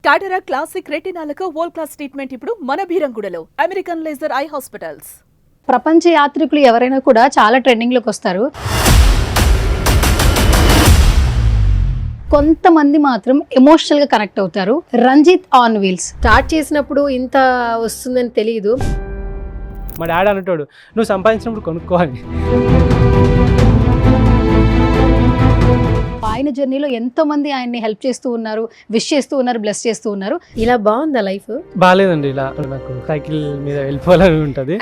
కాటరా classic రెటినాలకు world class treatment ఇప్పుడు మన భీరంగూడలో American laser eye hospitals. ప్రపంచ యాత్రికులు ఎవరైనా కూడా చాలా ట్రెండింగ్లోకి వస్తారు. కొంతమంది మాత్రం ఎమోషనల్ గా కనెక్ట్ అవుతారు. రంజిత్ ఆన్ వీల్స్ స్టార్ట్ చేసినప్పుడు ఇంత వస్తుందని తెలియదు. మా డాడీ అంటాడు, నువ్వు సంపాదించినప్పుడు కొనుక్కోవాలి. ఆయన జర్నీలో ఎంతో మంది ఆయన్ని హెల్ప్ చేస్తూ ఉన్నారు, విష్ చేస్తూ ఉన్నారు, బ్లెస్ చేస్తూ ఉన్నారు. ఇలా బాగుందా లైఫ్? బాగాలేదండి, ఇలా నాకు సైకిల్ మీద వెళ్ళిపోవాలని ఉంటుంది.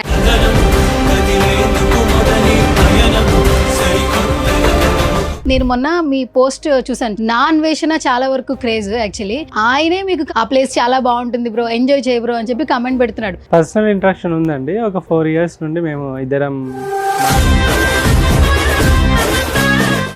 నేను మొన్న మీ పోస్ట్ చూసాను, నా అన్వేషణ చాలా వరకు క్రేజ్. యాక్చువల్లీ ఆయనే మీకు ఆ ప్లేస్ చాలా బాగుంటుంది బ్రో, ఎంజాయ్ చేయ బ్రో అని చెప్పి కమెంట్ పెడుతున్నాడు. పర్సనల్ ఇంట్రాక్షన్ ఉందండి. ఒక 4 years నుండి మేము ఇద్దరం,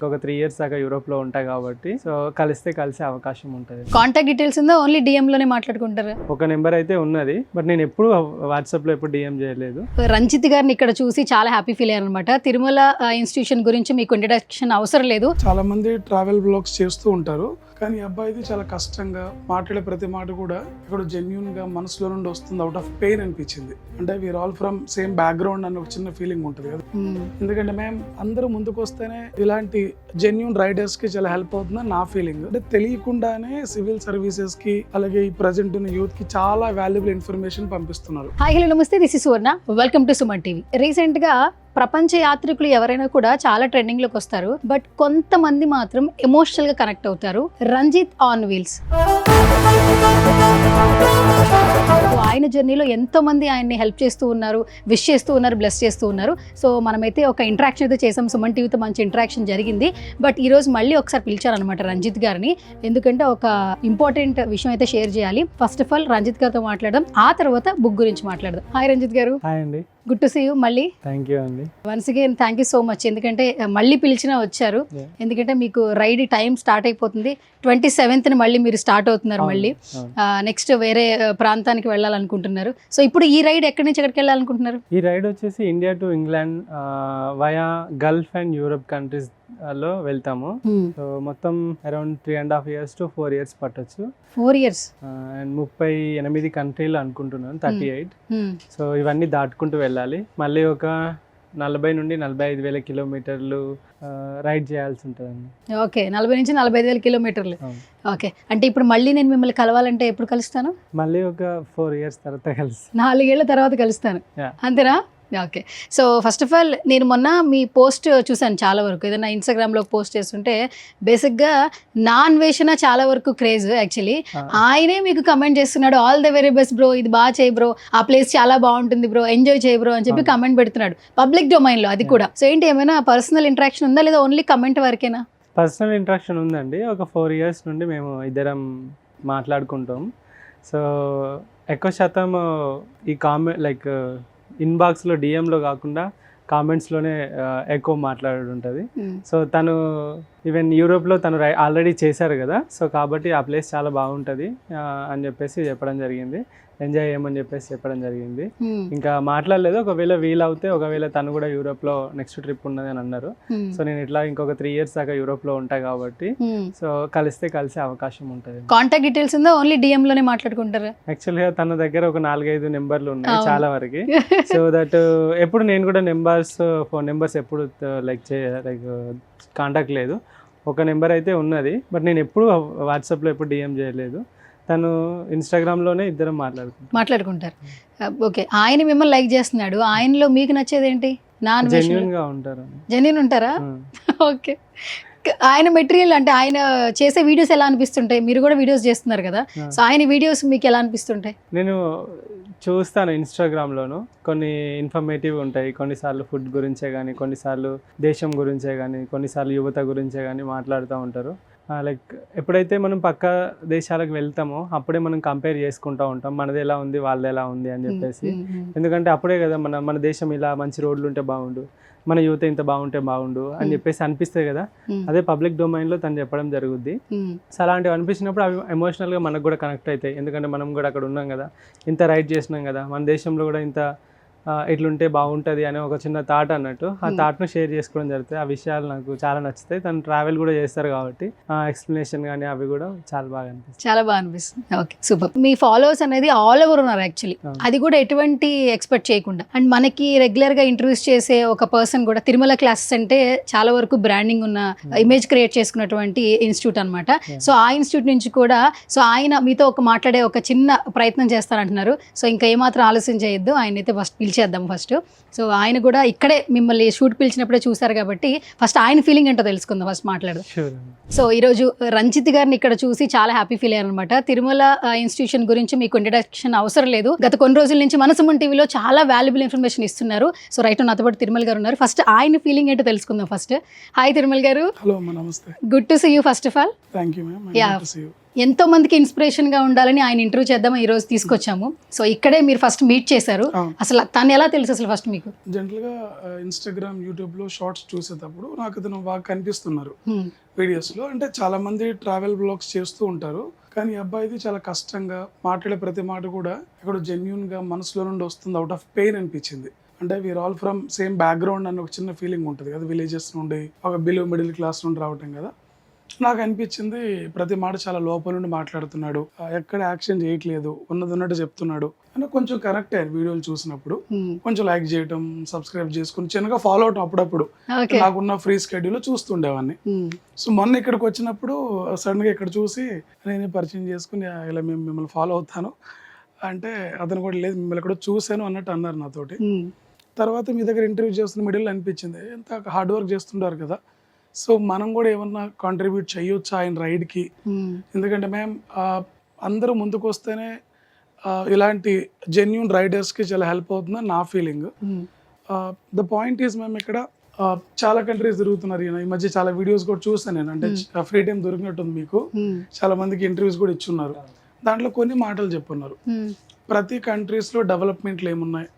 ఒక 3 years దాకా యూరోప్ లో ఉంటాయి కాబట్టి సో కలిసే అవకాశం ఉంటుంది. కాంటాక్ట్ డీటెయిల్స్ ఉందా? ఓన్లీ డిఎం లోనే మాట్లాడుకుంటారా? ఒక నెంబర్ అయితే ఉన్నది, బట్ నేను ఎప్పుడు వాట్సాప్ లో ఎప్పుడు డిఎం చేయలేదు. రంజిత్ గారిని ఇక్కడ చూసి చాలా హ్యాపీ ఫీల్ అయ్యారు అనమాట. తిరుమల ఇన్స్టిట్యూషన్ గురించి మీకు ఇంట్రడక్షన్ అవసరం లేదు. చాలా మంది ట్రావెల్ బ్లాగ్స్ చేస్తూ ఉంటారు, కానీ ఈ అబ్బాయిది చాలా కష్టంగా మాట్లాడే ప్రతి మాట కూడా ఇక్కడ జెన్యున్ గా మనసులో నుండి వస్తుంది, అవుట్ ఆఫ్ పెయిన్ అనిపించింది. అంటే we are all from same background అన్న ఒక చిన్న ఫీలింగ్ ఉంటుంది కదా. ఎందుకంటే మేము అందరూ ముందుకు వస్తేనే ఇలాంటి జెన్యున్ రైడర్స్ కి చాలా హెల్ప్ అవుతుందని నా ఫీలింగ్. అంటే తెలియకుండానే సివిల్ సర్వీసెస్ కి అలాగే ఈ ప్రజెంట్ ఉన్న యూత్ కి చాలా వాల్యుబుల్ ఇన్ఫర్మేషన్ పంపిస్తున్నారు. హాయ్ హలో నమస్తే, this is Suvarna, welcome to Suman TV. Recent గా ప్రపంచ యాత్రికులు ఎవరైనా కూడా చాలా ట్రెండింగ్ లోకి వస్తారు, బట్ కొంతమంది మాత్రం ఎమోషనల్ గా కనెక్ట్ అవుతారు. రంజిత్ ఆన్ వీల్స్ ఆయన జర్నీలో ఎంతో మంది ఆయన్ని హెల్ప్ చేస్తూ ఉన్నారు, విష్ చేస్తూ ఉన్నారు, బ్లెస్ చేస్తూ ఉన్నారు. సో మనమైతే ఒక ఇంటరాక్షన్ అయితే చేసాం, సుమన్ టీవీతో మంచి ఇంటరాక్షన్ జరిగింది. బట్ ఈ రోజు మళ్ళీ ఒకసారి పిలిచారనమాట రంజిత్ గారిని, ఎందుకంటే ఒక ఇంపార్టెంట్ విషయం అయితే షేర్ చేయాలి. ఫస్ట్ ఆఫ్ ఆల్ రంజిత్ గారితో మాట్లాడదాం, ఆ తర్వాత బుక్ గురించి మాట్లాడదాం. హాయ్ రంజిత్ గారు. హాయ్ అండి. గుడ్ టు సీ యూ మళ్ళీ. థ్యాంక్ యూ అండి. Once again thank you so much, ఎందుకంటే మళ్ళీ పిలిచినా వచ్చారు. ఎందుకంటే మీకు రైడ్ టైం స్టార్ట్ అయిపోతుంది. 27th మళ్ళీ మీరు స్టార్ట్ అవుతున్నారు. మళ్ళీ నెక్స్ట్ వేరే ప్రాంతానికి వెళ్ళాలనుకుంటున్నారు. సో ఇప్పుడు ఈ రైడ్ ఎక్కడి నుంచి ఎక్కడికి వెళ్ళాలనుకుంటున్నారు? ఈ రైడ్ వచ్చేసి India to England via Gulf and Europe countries లో వెళ్తాము. సో మొత్తం అరౌండ్ 3.5 years to 4 years పట్టొచ్చు. 4 years అండ్ 38 కంట్రీలు అనుకుంటున్నాను, 38. సో ఇవన్నీ దాటుకుంటూ వెళ్ళాలి. మళ్ళీ ఒక 40 నుండి 45 వేల కిలోమీటర్లు రైడ్ చేయాల్సి ఉంటుందండి. ఓకే, 40 నుంచి 45 వేల కిలోమీటర్లు. ఓకే, అంటే ఇప్పుడు మళ్ళీ నేను మిమ్మల్ని కలవాలంటే ఎప్పుడు కలుస్తాను? మళ్ళీ ఒక 4 years తర్వాత కలిసి 4 ఏళ్ల తర్వాత కలుస్తాను, అంతేనా? Okay. So first of all నేను మొన్న మీ పోస్ట్ చూసాను చాలా వరకు, ఏదైనా ఇన్స్టాగ్రామ్లో పోస్ట్ చేస్తుంటే బేసిక్గా నా అన్వేషణ చాలా వరకు క్రేజ్. యాక్చువల్లీ ఆయనే మీకు కమెంట్ చేస్తున్నాడు, all the very best bro, ఇది బాగా చేయి బ్రో, ఆ ప్లేస్ చాలా బాగుంటుంది బ్రో, ఎంజాయ్ చేయి బ్రో అని చెప్పి కమెంట్ పెడుతున్నాడు పబ్లిక్ డొమైన్లో, అది కూడా. సో ఏంటి, ఏమైనా పర్సనల్ ఇంటరాక్షన్ ఉందా లేదా ఓన్లీ కమెంట్ వరకేనా? పర్సనల్ ఇంట్రాక్షన్ ఉందండి. ఒక 4 years నుండి మేము ఇద్దరం మాట్లాడుకుంటాం. సో ఎక్కువ శాతం ఈ కామెంట్ లైక్ ఇన్బాక్స్లో డిఎంలో కాకుండా కామెంట్స్లోనే ఎక్కువ మాట్లాడుంటుంది. సో తను ఈవెన్ యూరోప్లో తను ఆల్రెడీ చేశారు కదా, సో కాబట్టి ఆ ప్లేస్ చాలా బాగుంటుంది అని చెప్పేసి చెప్పడం జరిగింది. ఎంజాయ్ చేయమని చెప్పేసి చెప్పడం జరిగింది. ఇంకా మాట్లాడలేదు. ఒకవేళ వీలవుతే ఒకవేళ తను కూడా యూరోప్లో నెక్స్ట్ ట్రిప్ ఉన్నది అని అన్నారు. సో నేను ఇట్లా ఇంకొక 3 years దాకా యూరోప్లో ఉంటా కాబట్టి సో కలిసే అవకాశం ఉంటుంది. కాంటాక్ట్ డీటెయిల్స్ ఉందా? ఓన్లీ డిఎం లోనే మాట్లాడుకుంటారా? యాక్చువల్గా తన దగ్గర ఒక 4-5 నెంబర్లు ఉన్నాయి చాలా వరకు. సో దట్ ఎప్పుడు నేను కూడా ఫోన్ నెంబర్స్ ఎప్పుడు లైక్ కాంటాక్ట్ లేదు. ఒక నెంబర్ అయితే ఉన్నది, బట్ నేను ఎప్పుడు వాట్సాప్లో ఎప్పుడు డిఎం చేయలేదు. తను ఇన్స్టాగ్రామ్లోనే ఇద్దరం మాట్లాడుకుంటారు. ఓకే, ఆయన మిమ్మల్ని లైక్ చేస్తున్నాడు, ఆయనలో మీకు నచ్చేది ఏంటి? జెన్యూన్గా ఉంటారు. జెన్యూన్ ఉంటారా? ఓకే. ఆయన మెటీరియల్ అంటే ఆయన చేసే వీడియోస్ ఎలా అనిపిస్తుంటాయి? మీరు కూడా వీడియోస్ చేస్తున్నారు కదా, సో ఆయన వీడియోస్ మీకు ఎలా అనిపిస్తుంటాయి? నేను చూస్తాను ఇన్స్టాగ్రామ్లోను, కొన్ని ఇన్ఫర్మేటివ్ ఉంటాయి. కొన్నిసార్లు ఫుడ్ గురించే కానీ, కొన్నిసార్లు దేశం గురించే కానీ, కొన్నిసార్లు యువత గురించే కానీ మాట్లాడుతూ ఉంటారు. లైక్ ఎప్పుడైతే మనం పక్క దేశాలకు వెళ్తామో అప్పుడే మనం కంపేర్ చేసుకుంటూ ఉంటాం, మనది ఎలా ఉంది వాళ్ళది ఎలా ఉంది అని చెప్పేసి. ఎందుకంటే అప్పుడే కదా మన దేశం ఇలా మంచి రోడ్లు ఉంటే బాగుండు, మన యువత ఇంత బాగుంటే బాగుండు అని చెప్పేసి అనిపిస్తుంది కదా. అదే పబ్లిక్ డొమైన్లో తను చెప్పడం జరుగుద్ది. సో అలాంటివి అనిపించినప్పుడు అవి ఎమోషనల్గా మనకు కూడా కనెక్ట్ అవుతాయి. ఎందుకంటే మనం కూడా అక్కడ ఉన్నాం కదా, ఇంత రైడ్ చేసినాం కదా, మన దేశంలో కూడా ఇంత ఇట్లుంటే బాగుంటుంది అనే ఒక చిన్న థాట్ అన్నట్టు. ఆ థాట్ను షేర్ చేసుకోవడం జరుగుతుంది. ఆ విషయాలు నాకు చాలా నచ్చుతాయి. తను ట్రావెల్ కూడా చేస్తారు కాబట్టి ఆ ఎక్స్ప్లెనేషన్ కానీ అవి కూడా చాలా బాగా అనిపిస్తుంది. చాలా బాగా అనిపిస్తుంది. Okay, super. మీ ఫాలోవర్స్ అనేది ఆల్ ఓవర్ ఉన్నారు యాక్చువల్లీ. అది కూడా ఎటువంటి ఎక్స్పెక్ట్ చేయకుండా. అండ్ మనకి రెగ్యులర్ గా ఇంట్రడ్యూస్ చేసే ఒక పర్సన్ కూడా తిరుమల క్లాసెస్ అంటే చాలా వరకు బ్రాండింగ్ ఉన్న ఇమేజ్ క్రియేట్ చేసుకున్నటువంటి ఇన్స్టిట్యూట్ అనమాట. సో ఆ ఇన్స్టిట్యూట్ నుంచి కూడా సో ఆయన మీతో ఒక మాట్లాడే ఒక చిన్న ప్రయత్నం చేస్తారంటున్నారు. సో ఇంకా ఏమాత్రం ఆలస్యం చేయొద్దు, ఆయన అయితే ఫస్ట్ పిలిచేద్దాం ఫస్ట్. సో ఆయన కూడా ఇక్కడే మిమ్మల్ని షూట్ పిలిచినప్పుడే చూసారు కాబట్టి ఫస్ట్ ఆయన ఫీలింగ్ ఏంటో తెలుసుకుందాం ఫస్ట్ మాట్లాడదాం. సో ఈరోజు రంజిత్ గారిని ఇక్కడ చూసి చాలా హ్యాపీ ఫీల్ అయ్యారు అనమాట. తిరుమల ఇన్స్టిట్యూషన్ గురించి మీకు ఇంట్రడక్షన్ అవసరం లేదు. గత కొన్ని రోజుల నుంచి మనసుమన్ టీవీలో చాలా వాల్యుబుల్ ఇన్ఫర్మేషన్ ఇస్తున్నారు. సో రైట్ నాతో పాటు తిరుమల గారు ఉన్నారు. ఫస్ట్ ఆయన ఫీలింగ్ ఏంటో తెలుసుకుందాం ఫస్ట్. హాయ్ తిరుమల గారు. హలో అమ్మ, నమస్తే. Good to see you first of all. Thank you ma'am. Yeah. ఎంతో మందికి ఇన్స్పిరేషన్ గా ఉండాలని ఆయన ఇంటర్వ్యూ చేద్దాం ఈ రోజు తీసుకొచ్చాము. సో ఇక్కడే మీరు ఫస్ట్ మీట్ చేశారు. అసలు తను ఎలా తెలుసు అసలు ఫస్ట్ మీకు? జనరల్గా ఇన్స్టాగ్రామ్, యూట్యూబ్లో షార్ట్స్ చూసేటప్పుడు నాకు అతను బాగా కనిపిస్తున్నారు వీడియోస్లో. అంటే చాలా మంది ట్రావెల్ బ్లాగ్స్ చేస్తూ ఉంటారు, కానీ ఈ అబ్బాయిది చాలా కష్టంగా మాట్లాడే ప్రతి మాట కూడా ఇక్కడ జెన్యున్గా మనసులో నుండి వస్తుంది, అవుట్ ఆఫ్ పెయిన్ అనిపించింది. అంటే we are all from same background అన్న ఒక చిన్న ఫీలింగ్ ఉంటుంది కదా, విలేజెస్ నుండి ఒక బిలో మిడిల్ క్లాస్ నుండి రావటం కదా. నాకు అనిపించింది ప్రతి మాట చాలా లోపల నుండి మాట్లాడుతున్నాడు, ఎక్కడ యాక్షన్ చేయట్లేదు, ఉన్నది ఉన్నట్టు చెప్తున్నాడు అని కొంచెం కనెక్ట్ అయ్యారు వీడియోలు చూసినప్పుడు. కొంచెం లైక్ చేయటం, సబ్స్క్రైబ్ చేసుకుని చిన్నగా ఫాలో అవటం అప్పుడప్పుడు నాకున్న ఫ్రీ స్కెడ్యూల్ చూస్తుండేవాడిని. సో మొన్న ఇక్కడికి వచ్చినప్పుడు సడన్గా ఇక్కడ చూసి నేనే పరిచయం చేసుకుని ఇలా మేము మిమ్మల్ని ఫాలో అవుతాను అంటే అతను కూడా లేదు మిమ్మల్ని ఎక్కడో చూశాను అన్నట్టు అన్నారు నాతోటి. తర్వాత మీ దగ్గర ఇంటర్వ్యూ చేస్తున్న మిడిల్ అనిపించింది ఎంత హార్డ్ వర్క్ చేస్తుంటారు కదా, సో మనం కూడా ఏమన్నా కాంట్రిబ్యూట్ చేయొచ్చా ఆయన రైడ్కి. ఎందుకంటే మేము అందరూ ముందుకు వస్తేనే ఇలాంటి జెన్యూన్ రైడర్స్కి చాలా హెల్ప్ అవుతుందని నా ఫీలింగ్. ద పాయింట్ ఈజ్ మేము ఇక్కడ చాలా కంట్రీస్ తిరుగుతున్నారు. ఈ మధ్య చాలా వీడియోస్ కూడా చూసాను నేను. అంటే ఫ్రీ టైం దొరికినట్టుంది మీకు. చాలా మందికి ఇంటర్వ్యూస్ కూడా ఇచ్చున్నారు. దాంట్లో కొన్ని మాటలు చెప్పున్నారు. ప్రతి కంట్రీస్లో డెవలప్మెంట్లు ఏమున్నాయి,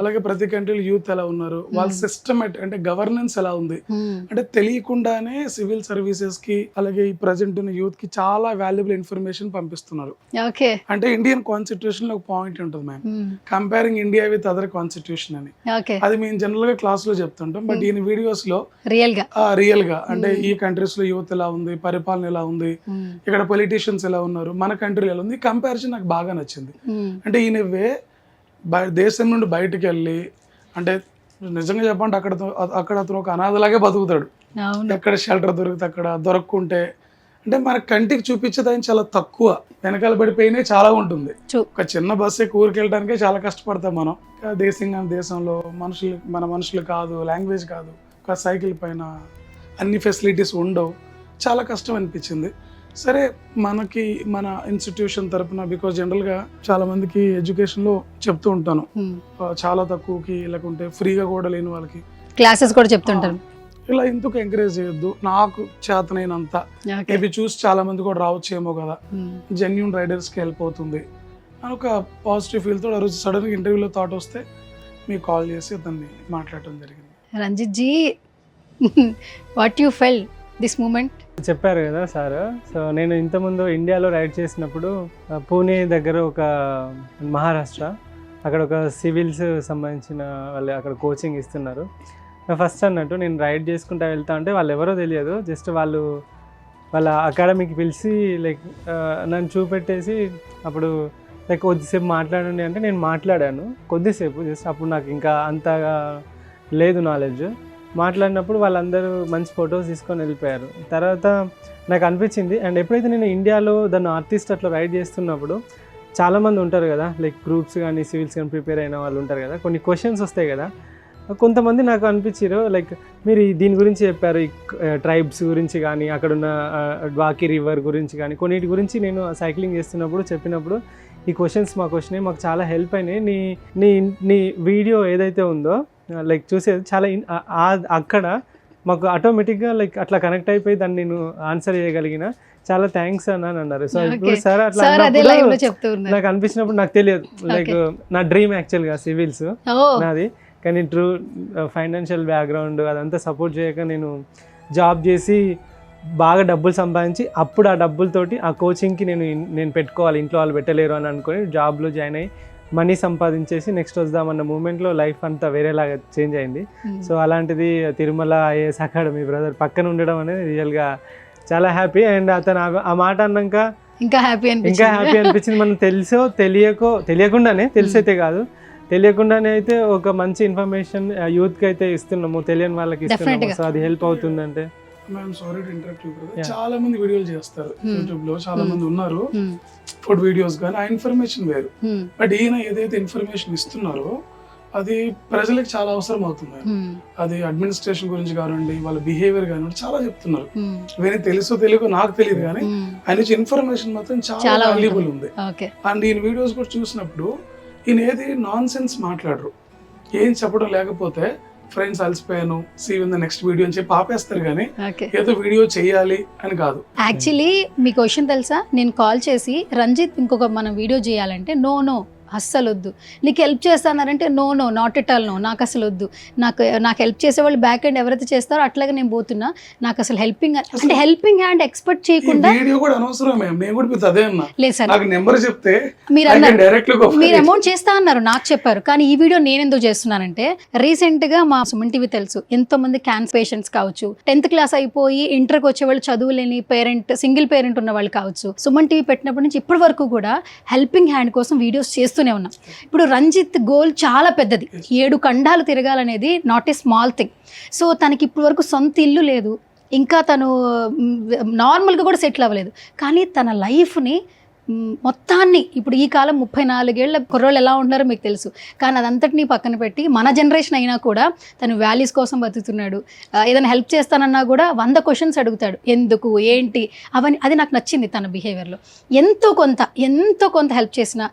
అలాగే ప్రతి కంట్రీలో యూత్ ఎలా ఉన్నారు, వాళ్ళ సిస్టమేటిక్ అంటే గవర్నెన్స్ ఎలా ఉంది, అంటే తెలియకుండానే సివిల్ సర్వీసెస్ కి అలాగే ఈ ప్రజెంట్ ఉన్న యూత్ కి చాలా వాల్యుబుల్ ఇన్ఫర్మేషన్ పంపిస్తున్నారు. అంటే ఇండియన్ కాన్స్టిట్యూషన్ లో ఒక పాయింట్ ఉంటుంది ma'am, comparing India with other constitution అని. అది మేము జనరల్ గా క్లాస్ లో చెప్తుంటాం, బట్ ఈయన వీడియోస్ లో రియల్ గా అంటే ఈ కంట్రీస్ లో యూత్ ఎలా ఉంది, పరిపాలన ఎలా ఉంది, ఇక్కడ పొలిటీషియన్స్ ఎలా ఉన్నారు, మన కంట్రీలో ఎలా ఉంది, కంపారిజన్ నాకు బాగా నచ్చింది. అంటే ఈయన దేశం నుండి బయటకు వెళ్ళి అంటే నిజంగా చెప్పండి అక్కడ అతను ఒక అనాథలాగే బతుకుతాడు. ఎక్కడ షెల్టర్ దొరికితే అక్కడ దొరక్కుంటే అంటే మన కంటికి చూపించేదాన్ని చాలా తక్కువ, వెనకాల పడిపోయినాయి చాలా ఉంటుంది. ఒక చిన్న బస్సు ఎక్కి ఊరికి వెళ్ళడానికే చాలా కష్టపడతాం మనం. దేశంలో మన మనుషులు కాదు, లాంగ్వేజ్ కాదు, ఒక సైకిల్ పైన అన్ని ఫెసిలిటీస్ ఉండవు, చాలా కష్టం అనిపించింది. సరే మనకి మన ఇన్స్టిట్యూషన్ తరపున, బికాజ్ జనరల్గా చాలా మందికి ఎడ్యుకేషన్లో చెప్తూ ఉంటాను చాలా తక్కువకి లేకుంటే ఫ్రీగా కూడా లేని వాళ్ళకి క్లాసెస్ కూడా చెప్తుంటాను, ఇలా ఎందుకు ఎంకరేజ్ చేయొద్దు, నాకు చేతనైనంత ఇవి చూసి చాలా మంది కూడా రావచ్చేమో కదా, జెన్యూన్ రైడర్స్కి హెల్ప్ అవుతుంది అని ఒక పాజిటివ్ ఫీల్తో ఆ రోజు సడన్గా ఇంటర్వ్యూలో థాట్ వస్తే మీకు కాల్ చేసి అతన్ని మాట్లాడటం జరిగింది. Ranjit ji, what you feel this moment? చెప్పారు కదా సార్. సో నేను ఇంతకుముందు ఇండియాలో రైడ్ చేసినప్పుడు పూణే దగ్గర ఒక మహారాష్ట్ర అక్కడ ఒక సివిల్స్ సంబంధించిన వాళ్ళు అక్కడ కోచింగ్ ఇస్తున్నారు. ఫస్ట్ అన్నట్టు నేను రైడ్ చేసుకుంటూ వెళ్తా అంటే వాళ్ళు ఎవరో తెలియదు, జస్ట్ వాళ్ళ అకాడమీకి పిలిచి లైక్ నన్ను చూపెట్టేసి అప్పుడు లైక్ కొద్దిసేపు మాట్లాడండి అంటే నేను మాట్లాడాను కొద్దిసేపు, జస్ట్ అప్పుడు నాకు ఇంకా అంతగా లేదు నాలెడ్జ్. మాట్లాడినప్పుడు వాళ్ళందరూ మంచి ఫొటోస్ తీసుకొని వెళ్ళిపోయారు. తర్వాత నాకు అనిపించింది, అండ్ ఎప్పుడైతే నేను ఇండియాలో దాన్ని ఆర్టిస్ట్ అట్లా రైడ్ చేస్తున్నప్పుడు చాలామంది ఉంటారు కదా, లైక్ గ్రూప్స్ కానీ సివిల్స్ కానీ ప్రిపేర్ అయిన వాళ్ళు ఉంటారు కదా, కొన్ని క్వశ్చన్స్ వస్తాయి కదా. కొంతమంది నాకు అనిపించారు లైక్ మీరు దీని గురించి చెప్పారు, ఈ ట్రైబ్స్ గురించి కానీ అక్కడున్న వాకి రివర్ గురించి కానీ కొన్నిటి గురించి నేను సైక్లింగ్ చేస్తున్నప్పుడు చెప్పినప్పుడు ఈ క్వశ్చన్స్ మాకు వచ్చినాయి, మాకు చాలా హెల్ప్ అయినాయి. నీ వీడియో ఏదైతే ఉందో లైక్ చూసేది చాలా అక్కడ మాకు ఆటోమేటిక్గా లైక్ అట్లా కనెక్ట్ అయిపోయి దాన్ని నేను ఆన్సర్ చేయగలిగిన, చాలా థ్యాంక్స్ అని అన్నారు. సో ఇప్పుడు సార్ అట్లా నాకు అనిపించినప్పుడు నాకు తెలియదు, లైక్ నా డ్రీమ్ యాక్చువల్గా సివిల్స్ నాది, కానీ ట్రూ ఫైనాన్షియల్ బ్యాక్గ్రౌండ్ అదంతా సపోర్ట్ చేయక నేను జాబ్ చేసి బాగా డబ్బులు సంపాదించి అప్పుడు ఆ డబ్బులతోటి ఆ కోచింగ్కి నేను పెట్టుకోవాలి, ఇంట్లో వాళ్ళు పెట్టలేరు అని అనుకుని జాబ్లో జాయిన్ అయ్యి మనీ సంపాదించేసి నెక్స్ట్ వద్దామన్న మూమెంట్లో లైఫ్ అంతా వేరేలాగా చేంజ్ అయింది. సో అలాంటిది తిరుమల ఐఏఎస్ అకాడమీ బ్రదర్ పక్కన ఉండడం అనేది రియల్గా చాలా హ్యాపీ. అండ్ అతను ఆ మాట అన్నాక ఇంకా హ్యాపీ అనిపించింది. మనం తెలియకుండానే తెలిసైతే కాదు, తెలియకుండానే అయితే ఒక మంచి ఇన్ఫర్మేషన్ యూత్కి అయితే ఇస్తున్నాము, తెలియని వాళ్ళకి ఇస్తున్నాము. సో అది హెల్ప్ అవుతుందంటే ma'am sorry to interrupt you brother. చాలా మంది వీడియోలు చేస్తారు యూట్యూబ్ లో, చాలా మంది ఉన్నారు ఫుడ్ వీడియోస్ కానీ ఆ ఇన్ఫర్మేషన్ వేరు. బట్ ఈయన ఏదైతే ఇన్ఫర్మేషన్ ఇస్తున్నారో అది ప్రజలకు చాలా అవసరం అవుతుంది. అది అడ్మినిస్ట్రేషన్ గురించి కానివ్వండి, వాళ్ళ బిహేవియర్ కానివ్వండి చాలా చెప్తున్నారు. వేరే తెలుసో తెలియకో నాకు తెలియదు కానీ ఆయన ఇచ్చే ఇన్ఫర్మేషన్ మాత్రం చాలా వాల్యుబుల్ ఉంది. అండ్ ఈయన వీడియోస్ కూడా చూసినప్పుడు ఈయన ఏది నాన్ సెన్స్ మాట్లాడరు, ఏం చెప్పడం లేకపోతే ఫ్రెండ్స్ అలసిపోయాను see in the next video అని చెప్పి ఆపేస్తారు కానీ ఏదో వీడియో చేయాలి అని కాదు. యాక్చువల్లీ మీకు క్వశ్చన్ తెలుసా, నేను కాల్ చేసి రంజిత్ ఇంకొక మనం వీడియో చేయాలంటే నో అస్సలు వద్దు, నీకు హెల్ప్ చేస్తానంటే no not at all no, నాకు అసలు వద్దు, నాకు హెల్ప్ చేసేవాళ్ళు బ్యాక్ ఎండ్ ఎవరైతే చేస్తారో అట్లాగే నేను పోతున్నా, నాకు అసలు హెల్పింగ్ హ్యాండ్ ఎక్స్పెక్ట్ చేయకుండా వీడియో కూడా అనవసరం మ్యామ్. నేను కూడా అదే అన్నా, లేదు సార్ నాకు నెంబర్ చెప్తే మీరు అమౌంట్ చేస్తా అన్నారు, నాకు చెప్పారు. కానీ ఈ వీడియో నేను ఎందుకు చేస్తున్నానంటే రీసెంట్ గా మా సుమన్ టీవీ తెలుసు ఎంతో మంది క్యాన్సర్ పేషెంట్స్ కావచ్చు, 10th క్లాస్ అయిపోయి ఇంటర్కి వచ్చే వాళ్ళు చదువులేని సింగిల్ పేరెంట్ ఉన్న వాళ్ళు కావచ్చు, సుమన్ టీవీ పెట్టినప్పటి నుంచి ఇప్పటి వరకు కూడా హెల్పింగ్ హ్యాండ్ కోసం వీడియోస్ చేస్తూనే ఉన్నాం. ఇప్పుడు రంజిత్ గోల్ చాలా పెద్దది, 7 ఖండాలు తిరగాలనేది not a small thing. So తనకి ఇప్పటి వరకు సొంత ఇల్లు లేదు, ఇంకా తను నార్మల్గా కూడా సెటిల్ అవ్వలేదు. కానీ తన లైఫ్ని మొత్తాన్ని ఇప్పుడు ఈ కాలం 34 ఏళ్ల కుర్రోళ్ళు ఎలా ఉంటున్నారో మీకు తెలుసు, కానీ అదంతటినీ పక్కన పెట్టి మన జనరేషన్ అయినా కూడా తను వాల్యూస్ కోసం బతుకుతున్నాడు. ఏదైనా హెల్ప్ చేస్తానన్నా కూడా 100 క్వశ్చన్స్ అడుగుతాడు, ఎందుకు ఏంటి అవన్నీ. అది నాకు నచ్చింది తన బిహేవియర్లో. ఎంతో కొంత హెల్ప్ చేసిన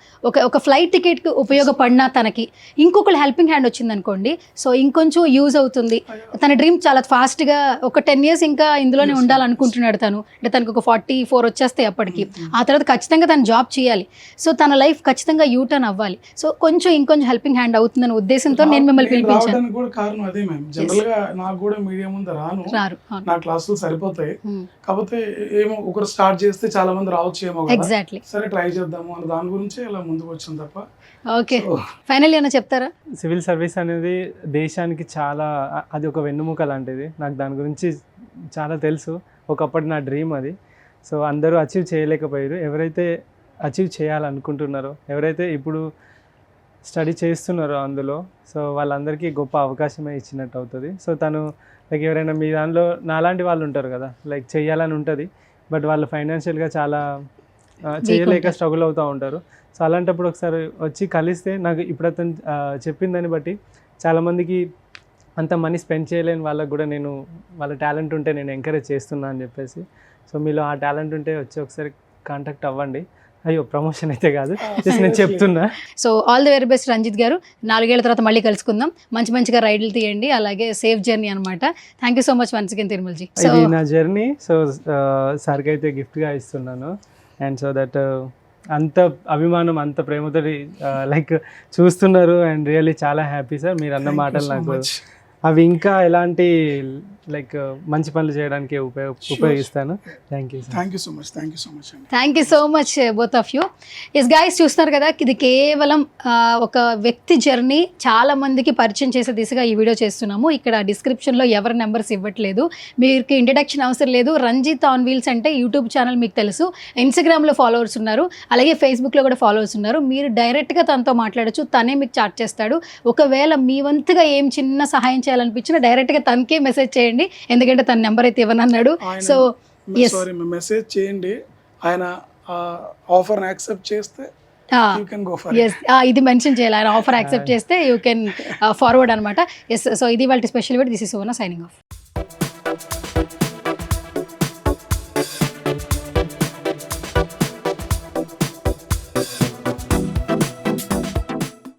ఒక ఫ్లైట్ టికెట్కి ఉపయోగపడినా తనకి ఇంకొకళ్ళు హెల్పింగ్ హ్యాండ్ వచ్చింది అనుకోండి, సో ఇంకొంచెం యూజ్ అవుతుంది. తన డ్రీమ్ చాలా ఫాస్ట్గా ఒక 10 years ఇంకా ఇందులోనే ఉండాలనుకుంటున్నాడు తను. అంటే తనకు ఒక 44 వచ్చేస్తాయి అప్పటికి. ఆ తర్వాత ఖచ్చితంగా తను జాబ్ చేయాలి. సో తన లైఫ్ ఖచ్చితంగా యూటర్న్ అవ్వాలి. సో ఇంకొంచెం హెల్పింగ్ హ్యాండ్ అవుతుందన్న ఉద్దేశంతో నేను మిమ్మల్ని పిలిపించాను. కారణం అదే మ్యామ్. జనరల్ గా నాకు కూడా మీడియా ముందు రారు, నా క్లాసులు సరిపోతాయి. కాకపోతే ఏమో ఒకరు స్టార్ట్ చేస్తే చాలా మంది రావచ్చు ఏమో, ఎగ్జాక్ట్లీ సరే ట్రై చేద్దాము అన్న దాని గురించి ఇలా ముందుకు వచ్చింది తప్ప. ఓకే, ఫైనల్ ఏమైనా చెప్తారా? సివిల్ సర్వీస్ అనేది దేశానికి చాలా, అది ఒక వెన్నుముక లాంటిది. నాకు దాని గురించి చాలా తెలుసు, ఒకప్పటి నా డ్రీమ్ అది. సో అందరూ అచీవ్ చేయలేకపోయారు. ఎవరైతే అచీవ్ చేయాలనుకుంటున్నారో, ఎవరైతే ఇప్పుడు స్టడీ చేస్తున్నారో అందులో, సో వాళ్ళందరికీ గొప్ప అవకాశమే ఇచ్చినట్టు అవుతుంది. సో తను లైక్ ఎవరైనా మీ దానిలో నాలాంటి వాళ్ళు ఉంటారు కదా, లైక్ చేయాలని ఉంటుంది బట్ వాళ్ళు ఫైనాన్షియల్గా చాలా చేయలేక స్ట్రగుల్ అవుతూ ఉంటారు. సో అలాంటప్పుడు ఒకసారి వచ్చి కలిస్తే, నాకు ఇప్పుడు అతను చెప్పిన దాన్ని బట్టి చాలామందికి అంత మనీ స్పెండ్ చేయలేని వాళ్ళకు కూడా నేను వాళ్ళ టాలెంట్ ఉంటే నేను ఎంకరేజ్ చేస్తున్నా అని చెప్పేసి. సో మీలో ఆ టాలెంట్ ఉంటే వచ్చి ఒకసారి కాంటాక్ట్ అవ్వండి. అయ్యో ప్రమోషన్ అయితే కాదు, జస్ట్ నేను చెప్తున్నా. So all the very best Ranjit గారు. 4 ఏళ్ల తర్వాత మళ్ళీ కలుసుకుందాం. మంచిగా రైడ్లు తీయండి, అలాగే సేఫ్ జర్నీ అనమాట. Thank you so much once again Tirumalaji. ఇది నా జర్నీ. సో సార్కి అయితే గిఫ్ట్గా ఇస్తున్నాను. అండ్ సో దట్ అంత అభిమానం, అంత ప్రేమతో లైక్ చూస్తున్నారు. అండ్ రియల్లీ చాలా హ్యాపీ సార్. మీరు అన్న మాటలు నాకు అవి ఇంకా ఎలాంటి లైక్ మంచి పనులు చేయడానికి ఉపయోగిస్తాను. Thank you so much. Thank you so much both of you. Yes guys, చూస్తున్నారు కదా, ఇది కేవలం ఒక వ్యక్తి జర్నీ చాలా మందికి పరిచయం చేసే దిశగా ఈ వీడియో చేస్తున్నాము. ఇక్కడ డిస్క్రిప్షన్లో ఎవరి నెంబర్స్ ఇవ్వట్లేదు, మీకు ఇంట్రడక్షన్ అవసరం లేదు. రంజిత్ ఆన్ వీల్స్ అంటే యూట్యూబ్ ఛానల్ మీకు తెలుసు, ఇన్స్టాగ్రామ్లో ఫాలోవర్స్ ఉన్నారు, అలాగే ఫేస్బుక్లో కూడా ఫాలోవర్స్ ఉన్నారు. మీరు డైరెక్ట్గా తనతో మాట్లాడచ్చు, తనే మీకు చాట్ చేస్తాడు. ఒకవేళ మీ వంతుగా ఏం చిన్న సహాయం చేయాలనిపించినా డైరెక్ట్గా తనకే మెసేజ్ చేయండి, ఎందుకంటే తన నెంబర్ అయితే ఇవ్వనన్నాడు. సో మెసేజ్ చేయండి, ఆయన ఆఫర్ యాక్సెప్ట్ చేస్తే ఇది మెన్షన్ చేయాలి, ఆయన ఆఫర్ యాక్సెప్ట్ చేస్తే యూ కెన్ ఫార్వర్డ్ అనమాట. ఎస్, సో ఇది వాళ్ళ special video. This is Sona signing off.